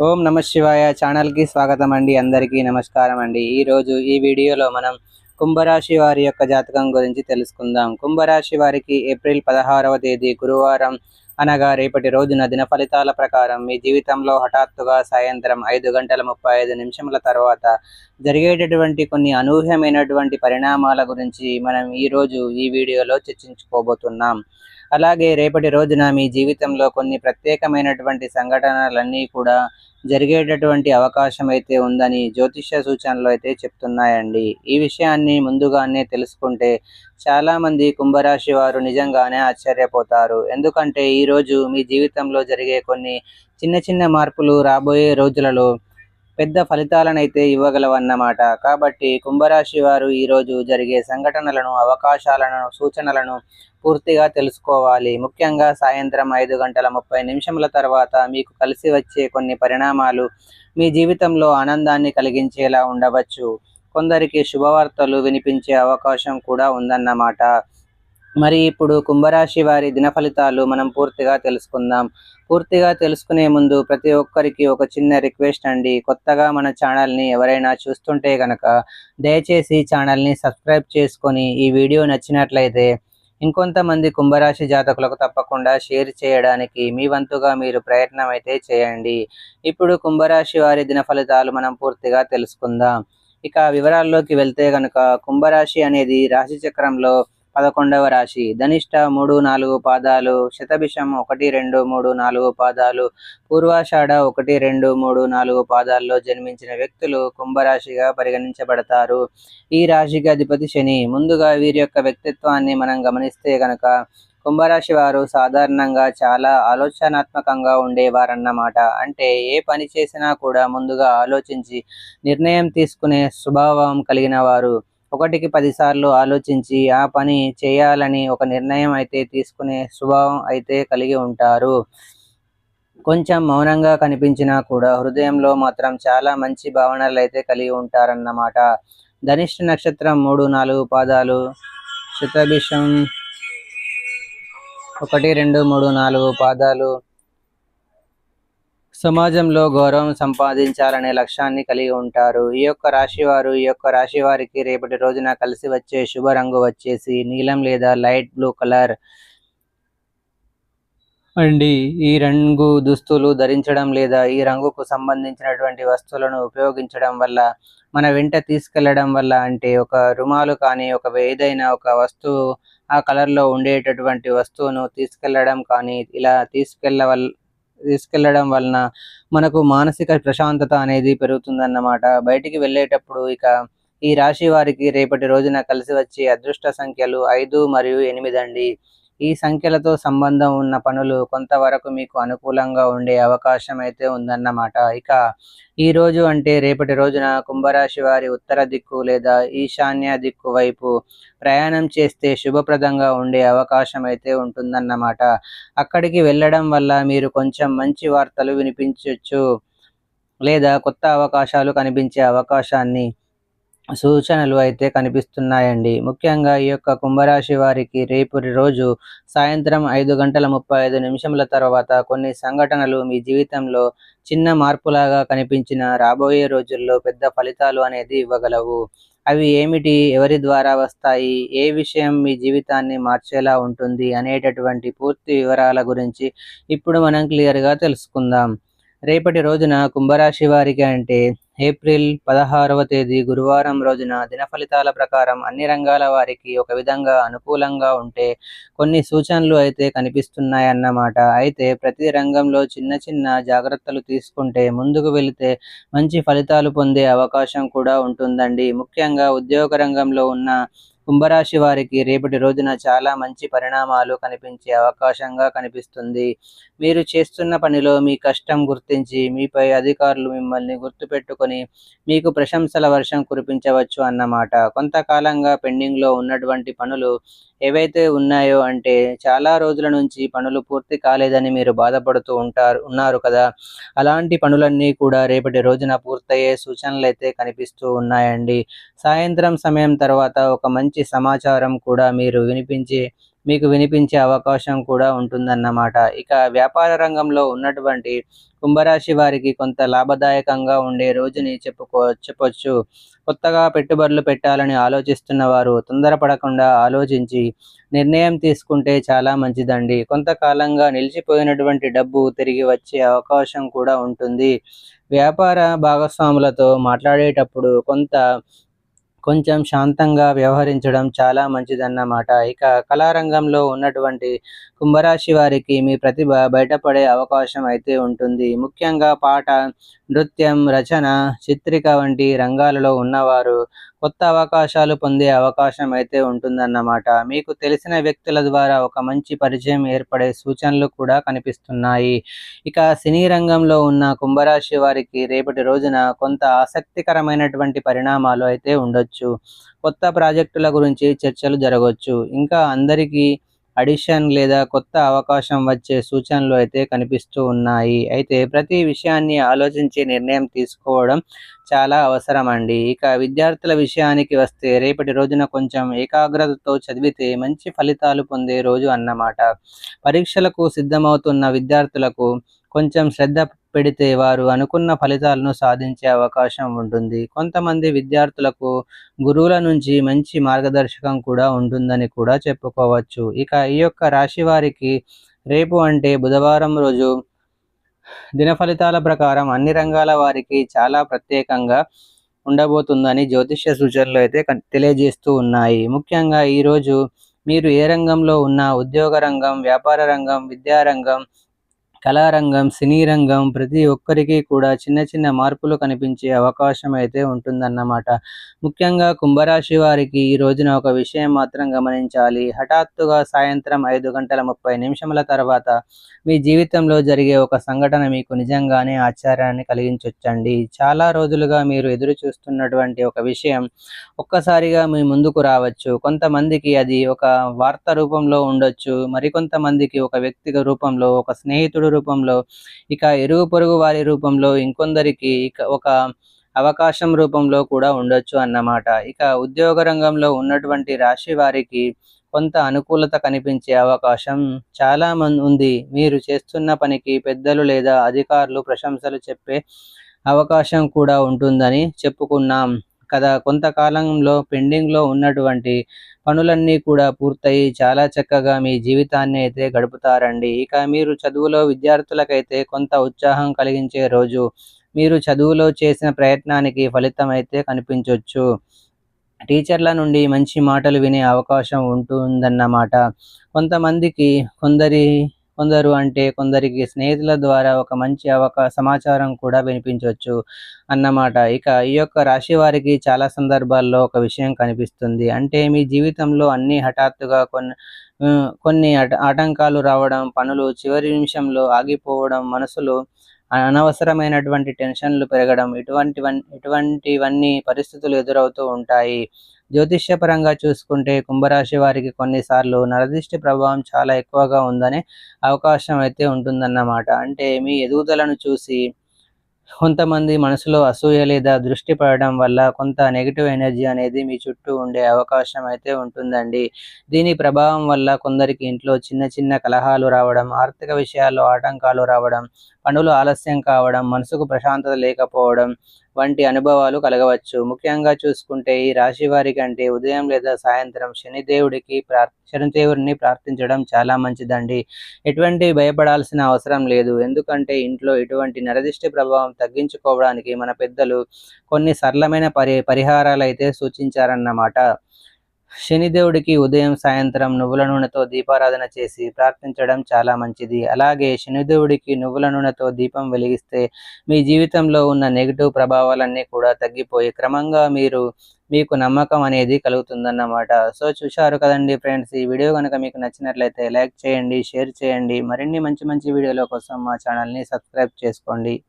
ఓం నమ శివాయ ఛానల్కి స్వాగతం అండి. అందరికీ నమస్కారం అండి. ఈరోజు ఈ వీడియోలో మనం కుంభరాశి వారి యొక్క జాతకం గురించి తెలుసుకుందాం. కుంభరాశి వారికి ఏప్రిల్ 16వ తేదీ గురువారం అనగా రేపటి రోజున దిన ఫలితాల ప్రకారం మీ జీవితంలో హఠాత్తుగా సాయంత్రం 5:35 తర్వాత జరిగేటటువంటి కొన్ని అనూహ్యమైనటువంటి పరిణామాల గురించి మనం ఈరోజు ఈ వీడియోలో చర్చించుకోబోతున్నాం. అలాగే రేపటి రోజున మీ జీవితంలో కొన్ని ప్రత్యేకమైనటువంటి సంఘటనలన్నీ కూడా జరిగేటటువంటి అవకాశం అయితే ఉందని జ్యోతిష్య సూచనలు అయితే చెప్తున్నాయండి. ఈ విషయాన్ని ముందుగానే తెలుసుకుంటే చాలామంది కుంభరాశి వారు నిజంగానే ఆశ్చర్యపోతారు. ఎందుకంటే ఈరోజు మీ జీవితంలో జరిగే కొన్ని చిన్న చిన్న మార్పులు రాబోయే రోజులలో పెద్ద ఫలితాలనైతే ఇవ్వగలవన్నమాట. కాబట్టి కుంభరాశి వారు ఈరోజు జరిగే సంఘటనలను, అవకాశాలను, సూచనలను పూర్తిగా తెలుసుకోవాలి. ముఖ్యంగా సాయంత్రం 5:30 తర్వాత మీకు కలిసి వచ్చే కొన్ని పరిణామాలు మీ జీవితంలో ఆనందాన్ని కలిగించేలా ఉండవచ్చు. కొందరికి శుభవార్తలు వినిపించే అవకాశం కూడా ఉందన్నమాట. మరి ఇప్పుడు కుంభరాశి వారి దిన ఫలితాలు మనం పూర్తిగా తెలుసుకుందాం. పూర్తిగా తెలుసుకునే ముందు ప్రతి ఒక్కరికి ఒక చిన్న రిక్వెస్ట్ అండి. కొత్తగా మన ఛానల్ని ఎవరైనా చూస్తుంటే కనుక దయచేసి ఛానల్ని సబ్స్క్రైబ్ చేసుకొని ఈ వీడియో నచ్చినట్లయితే ఇంకొంతమంది కుంభరాశి జాతకులకు తప్పకుండా షేర్ చేయడానికి మీ వంతుగా మీరు ప్రయత్నం అయితే చేయండి. ఇప్పుడు కుంభరాశి వారి దిన ఫలితాలు మనం పూర్తిగా తెలుసుకుందాం. ఇక వివరాల్లోకి వెళ్తే కనుక కుంభరాశి అనేది రాశి చక్రంలో 11వ రాశి. ధనిష్ట 3, 4 పాదాలు, శతభిషం 1, 2, 3, 4 పాదాలు, పూర్వాషాఢ 1, 2, 3, 4 పాదాల్లో జన్మించిన వ్యక్తులు కుంభరాశిగా పరిగణించబడతారు. ఈ రాశికి అధిపతి శని. ముందుగా వీరి యొక్క వ్యక్తిత్వాన్ని మనం గమనిస్తే గనక కుంభరాశి వారు సాధారణంగా చాలా ఆలోచనాత్మకంగా ఉండేవారన్నమాట. అంటే ఏ పని చేసినా కూడా ముందుగా ఆలోచించి నిర్ణయం తీసుకునే స్వభావం కలిగిన వారు. 1కి 10 సార్లు ఆలోచించి ఆ పని చేయాలని ఒక నిర్ణయం అయితే తీసుకునే స్వభావం అయితే కలిగి ఉంటారు. కొంచెం మౌనంగా కనిపించినా కూడా హృదయంలో మాత్రం చాలా మంచి భావనలు అయితే కలిగి ఉంటారన్నమాట. ధనిష్ట నక్షత్రం 3, 4 పాదాలు, శతభిషం 1, 2, 3, 4 పాదాలు సమాజంలో గౌరవం సంపాదించాలనే లక్ష్యాన్ని కలిగి ఉంటారు. ఈ యొక్క రాశి వారికి రేపటి రోజున కలిసి వచ్చే శుభ రంగు వచ్చేసి నీలం లేదా లైట్ బ్లూ కలర్ అండి. ఈ రంగు దుస్తులు ధరించడం లేదా ఈ రంగుకు సంబంధించినటువంటి వస్తువులను ఉపయోగించడం వల్ల, మన వెంట తీసుకెళ్లడం వల్ల, అంటే ఒక రుమాలు కానీ ఏదైనా ఒక వస్తువు ఆ కలర్లో ఉండేటటువంటి వస్తువును తీసుకెళ్లడం కానీ ఇలా తీసుకెళ్లడం వలన మనకు మానసిక ప్రశాంతత అనేది పెరుగుతుందన్నమాట. బయటికి వెళ్ళేటప్పుడు ఈ రాశి వారికి రేపటి రోజున కలిసి వచ్చే అదృష్ట సంఖ్యలు 5 మరియు 8 అండి. ఈ సంఖ్యలతో సంబంధం ఉన్న పనులు కొంతవరకు మీకు అనుకూలంగా ఉండే అవకాశం అయితే ఉందన్నమాట. ఈ రోజు అంటే రేపటి రోజున కుంభరాశి వారి ఉత్తర దిక్కు లేదా ఈశాన్య దిక్కు వైపు ప్రయాణం చేస్తే శుభప్రదంగా ఉండే అవకాశం అయితే ఉంటుందన్నమాట. అక్కడికి వెళ్ళడం వల్ల మీరు కొంచెం మంచి వార్తలు వినిపించవచ్చు లేదా కొత్త అవకాశాలు కనిపించే సూచనలు అయితే కనిపిస్తున్నాయండి. ముఖ్యంగా ఈ యొక్క కుంభరాశి వారికి రేపటి రోజు సాయంత్రం 5:35 తర్వాత కొన్ని సంఘటనలు మీ జీవితంలో చిన్న మార్పులాగా కనిపించిన రాబోయే రోజుల్లో పెద్ద ఫలితాలు అనేది ఇవ్వగలవు. అవి ఏమిటి, ఎవరి ద్వారా వస్తాయి, ఏ విషయం మీ జీవితాన్ని మార్చేలా ఉంటుంది అనేటటువంటి పూర్తి వివరాల గురించి ఇప్పుడు మనం క్లియర్గా తెలుసుకుందాం. రేపటి రోజున కుంభరాశి వారికి అంటే ఏప్రిల్ 16వ తేదీ గురువారం రోజున దిన ఫలితాల ప్రకారం అన్ని రంగాల వారికి ఒక విధంగా అనుకూలంగా ఉంటే కొన్ని సూచనలు అయితే కనిపిస్తున్నాయన్నమాట. అయితే ప్రతి రంగంలో చిన్న చిన్న జాగ్రత్తలు తీసుకుంటే ముందుకు వెళితే మంచి ఫలితాలు పొందే అవకాశం కూడా ఉంటుందండి. ముఖ్యంగా ఉద్యోగ రంగంలో ఉన్న కుంభరాశి వారికి రేపటి రోజున చాలా మంచి పరిణామాలు కనిపించే అవకాశంగా కనిపిస్తుంది. మీరు చేస్తున్న పనిలో మీ కష్టం గుర్తించి మీపై అధికారులు మిమ్మల్ని గుర్తుపెట్టుకొని మీకు ప్రశంసల వర్షం కురిపించవచ్చు అన్నమాట. కొంతకాలంగా పెండింగ్లో ఉన్నటువంటి పనులు ఏవైతే ఉన్నాయో, అంటే చాలా రోజుల నుంచి పనులు పూర్తి కాలేదని మీరు బాధపడుతూ ఉన్నారు కదా, అలాంటి పనులన్నీ కూడా రేపటి రోజున పూర్తయ్యే సూచనలు అయితే కనిపిస్తూ ఉన్నాయండి. సాయంత్రం సమయం తర్వాత ఒక మంచి సమాచారం కూడా మీకు వినిపించే అవకాశం కూడా ఉంటుందన్నమాట. ఇక వ్యాపార రంగంలో ఉన్నటువంటి కుంభరాశి వారికి కొంత లాభదాయకంగా ఉండే రోజుని చెప్పొచ్చు. కొత్తగా పెట్టుబడులు పెట్టాలని ఆలోచిస్తున్న వారు తొందరపడకుండా ఆలోచించి నిర్ణయం తీసుకుంటే చాలా మంచిదండి. కొంతకాలంగా నిలిచిపోయినటువంటి డబ్బు తిరిగి వచ్చే అవకాశం కూడా ఉంటుంది. వ్యాపార భాగస్వాములతో మాట్లాడేటప్పుడు కొంచెం శాంతంగా వ్యవహరించడం చాలా మంచిదన్నమాట. ఇక కళారంగంలో ఉన్నటువంటి కుంభరాశి వారికి మీ ప్రతిభ బయటపడే అవకాశం అయితే ఉంటుంది. ముఖ్యంగా పాట, నృత్యం, రచన, చిత్రిక వంటి రంగాలలో ఉన్నవారు కొత్త అవకాశాలు పొందే అవకాశం అయితే ఉంటుందన్నమాట. మీకు తెలిసిన వ్యక్తుల ద్వారా ఒక మంచి పరిచయం ఏర్పడే సూచనలు కూడా కనిపిస్తున్నాయి. ఇక సినీ రంగంలో ఉన్న కుంభరాశి వారికి రేపటి రోజున కొంత ఆసక్తికరమైనటువంటి పరిణామాలు అయితే ఉండొచ్చు. కొత్త ప్రాజెక్టుల గురించి చర్చలు జరగవచ్చు. ఇంకా అందరికీ అడిషన్ లేదా కొత్త అవకాశం వచ్చే సూచనలు అయితే కనిపిస్తూ ఉన్నాయి. అయితే ప్రతి విషయాన్ని ఆలోచించి నిర్ణయం తీసుకోవడం చాలా అవసరం అండి. ఇక విద్యార్థుల విషయానికి వస్తే రేపటి రోజున కొంచెం ఏకాగ్రతతో చదివితే మంచి ఫలితాలు పొందే రోజు అన్నమాట. పరీక్షలకు సిద్ధమవుతున్న విద్యార్థులకు కొంచెం శ్రద్ధ పెడితే వారు అనుకున్న ఫలితాలను సాధించే అవకాశం ఉంటుంది. కొంతమంది విద్యార్థులకు గురువుల నుంచి మంచి మార్గదర్శకం కూడా ఉంటుందని కూడా చెప్పుకోవచ్చు. ఇక ఈ యొక్క రాశి వారికి రేపు అంటే బుధవారం రోజు దిన ఫలితాల ప్రకారం అన్ని రంగాల వారికి చాలా ప్రత్యేకంగా ఉండబోతుందని జ్యోతిష్య సూచనలు అయితే తెలియజేస్తూ ఉన్నాయి. ముఖ్యంగా ఈరోజు మీరు ఏ రంగంలో ఉన్నా, ఉద్యోగ రంగం, వ్యాపార రంగం, విద్యారంగం, కళారంగం, సినీ రంగం ప్రతి ఒక్కరికి కూడా చిన్న చిన్న మార్పులు కనిపించే అవకాశం అయితే ఉంటుందన్నమాట. ముఖ్యంగా కుంభరాశి వారికి ఈ రోజున ఒక విషయం మాత్రం గమనించాలి. హఠాత్తుగా సాయంత్రం 5:30 తర్వాత మీ జీవితంలో జరిగే ఒక సంఘటన మీకు నిజంగానే ఆశ్చర్యాన్ని కలిగించొచ్చండి. చాలా రోజులుగా మీరు ఎదురు చూస్తున్నటువంటి ఒక విషయం ఒక్కసారిగా మీ ముందుకు రావచ్చు. కొంతమందికి అది ఒక వార్త రూపంలో ఉండొచ్చు. మరికొంతమందికి ఒక వ్యక్తిగత రూపంలో, ఒక స్నేహితుడు రూపంలో, ఇక ఇరుగు పొరుగు వారి రూపంలో, ఇంకొందరికి ఇక ఒక అవకాశం రూపంలో కూడా ఉండొచ్చు అన్నమాట. ఇక ఉద్యోగ రంగంలో ఉన్నటువంటి రాశి వారికి కొంత అనుకూలత కనిపించే అవకాశం చాలా ఉంది. మీరు చేస్తున్న పనికి పెద్దలు లేదా అధికారులు ప్రశంసలు చెప్పే అవకాశం కూడా ఉంటుందని చెప్పుకున్నాం కదా. కొంతకాలంలో పెండింగ్లో ఉన్నటువంటి పనులన్నీ కూడా పూర్తయి చాలా చక్కగా మీ జీవితాన్ని అయితే గడుపుతారండి. ఇక మీరు చదువులో విద్యార్థులకైతే కొంత ఉత్సాహం కలిగించే రోజు. మీరు చదువులో చేసిన ప్రయత్నానికి ఫలితం అయితే కనిపించవచ్చు. టీచర్ల నుండి మంచి మాటలు వినే అవకాశం ఉంటుందన్నమాట. కొంతమందికి కొందరికి స్నేహితుల ద్వారా ఒక మంచి సమాచారం కూడా వినిపించవచ్చు అన్నమాట. ఇక ఈ యొక్క రాశి వారికి చాలా సందర్భాల్లో ఒక విషయం కనిపిస్తుంది. అంటే మీ జీవితంలో అన్ని హఠాత్తుగా కొన్ని ఆటంకాలు రావడం, పనులు చివరి నిమిషంలో ఆగిపోవడం, మనసులో అనవసరమైనటువంటి టెన్షన్లు పెరగడం, ఇటువంటివన్నీ పరిస్థితులు ఎదురవుతూ ఉంటాయి. జ్యోతిష్యపరంగా చూసుకుంటే కుంభరాశి వారికి కొన్నిసార్లు నరదిష్టి ప్రభావం చాలా ఎక్కువగా ఉందనే అవకాశం అయితే ఉంటుందన్నమాట. అంటే మీ ఎదుగుదలను చూసి కొంతమంది మనసులో అసూయ లేదా దృష్టి పడడం వల్ల కొంత నెగిటివ్ ఎనర్జీ అనేది మీ చుట్టూ ఉండే అవకాశం అయితే ఉంటుందండి. దీని ప్రభావం వల్ల కొందరికి ఇంట్లో చిన్న చిన్న కలహాలు రావడం, ఆర్థిక విషయాల్లో ఆటంకాలు రావడం, పనులు ఆలస్యం కావడం, మనసుకు ప్రశాంతత లేకపోవడం వంటి అనుభవాలు కలగవచ్చు. ముఖ్యంగా చూసుకుంటే ఈ రాశి వారికి అంటే ఉదయం లేదా సాయంత్రం శనిదేవుడిని ప్రార్థించడం చాలా మంచిదండి. ఎటువంటి భయపడాల్సిన అవసరం లేదు. ఎందుకంటే ఇంట్లో ఇటువంటి నరదిష్టి ప్రభావం తగ్గించుకోవడానికి మన పెద్దలు కొన్ని సరళమైన పరిహారాలు అయితే సూచించారన్నమాట. శనిదేవుడికి ఉదయం సాయంత్రం నువ్వుల నూనెతో దీపారాధన చేసి ప్రార్థించడం చాలా మంచిది. అలాగే శనిదేవుడికి నువ్వుల నూనెతో దీపం వెలిగిస్తే మీ జీవితంలో ఉన్న నెగిటివ్ ప్రభావాలన్నీ కూడా తగ్గిపోయి క్రమంగా మీకు నమ్మకం అనేది కలుగుతుందన్నమాట. సో చూశారు కదండి ఫ్రెండ్స్, ఈ వీడియో కనుక మీకు నచ్చినట్లయితే లైక్ చేయండి, షేర్ చేయండి. మరిన్ని మంచి మంచి వీడియోల కోసం మా ఛానల్ని సబ్స్క్రైబ్ చేసుకోండి.